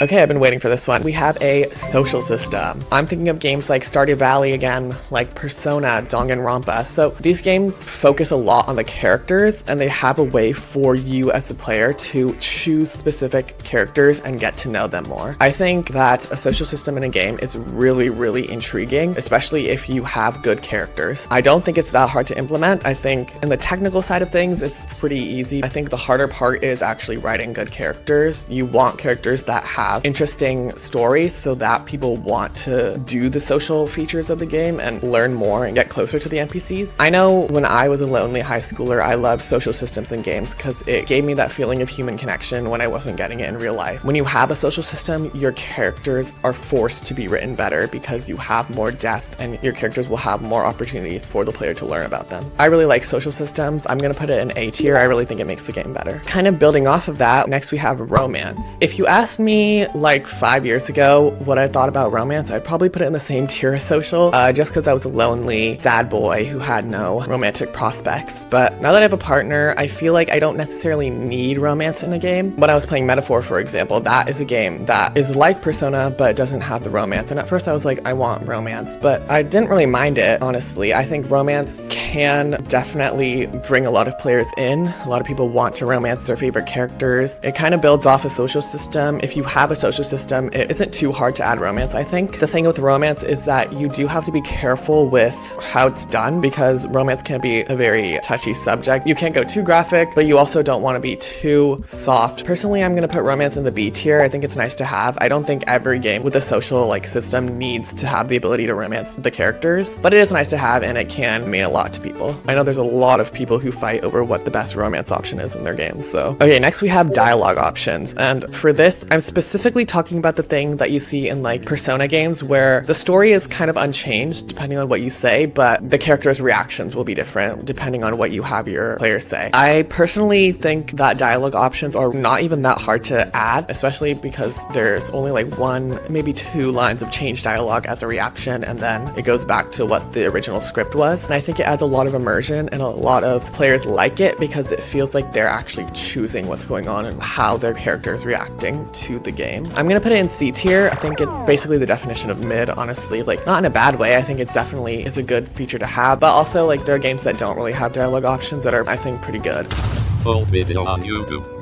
Okay, I've been waiting for this one. We have a social system. I'm thinking of games like Stardew Valley again, like Persona, Danganronpa. So these games focus a lot on the characters, and they have a way for you as a player to choose specific characters and get to know them more. I think that a social system in a game is really, really intriguing, especially if you have good characters. I don't think it's that hard to implement. I think in the technical side of things, it's pretty easy. I think the harder part is actually writing good characters. You want characters that have interesting stories so that people want to do the social features of the game and learn more and get closer to the NPCs. I know when I was a lonely high schooler, I loved social systems in games because it gave me that feeling of human connection when I wasn't getting it in real life. When you have a social system, your characters are forced to be written better because you have more depth and your characters will have more opportunities for the player to learn about them. I really like social systems. I'm gonna put it in A tier. I really think it makes the game better. Kind of building off of that, next we have romance. If you asked me like 5 years ago what I thought about romance, I'd probably put it in the same tier as social, just because I was a lonely, sad boy who had no romantic prospects. But now that I have a partner, I feel like I don't necessarily need romance in a game. When I was playing Metaphor, for example, that is a game that is like Persona, but doesn't have the romance. And at first I was like, I want romance, but I didn't really mind it, honestly. I think romance can definitely bring a lot of players in. A lot of people want to romance their favorite characters. It kind of builds off a social system. If you have a social system, it isn't too hard to add romance, I think. The thing with romance is that you do have to be careful with how it's done because romance can be a very touchy subject. You can't go too graphic, but you also don't want to be too soft. Personally, I'm gonna put romance in the B tier. I think it's nice to have. I don't think every game with a social system needs to have the ability to romance the characters, but it is nice to have and it can mean a lot to people. I know there's a lot of people who fight over what the best romance option is in their games, so. Okay, next we have dialogue options, and for this, I'm specifically talking about the thing that you see in Persona games where the story is kind of unchanged depending on what you say, but the characters' reactions will be different depending on what you have your players say. I personally think that dialogue options are not even that hard to add, especially because there's only one, maybe two lines of change dialogue as a reaction, and then it goes back to what the original script was. And I think it adds a lot of immersion, and a lot of players like it because it feels like they're actually choosing what's going on and how their character is reacting to the game. I'm gonna put it in C tier. I think it's basically the definition of mid, honestly. Not in a bad way. I think it definitely is a good feature to have, but also there are games that don't really have dialogue options that are, I think, pretty good. Full video on YouTube.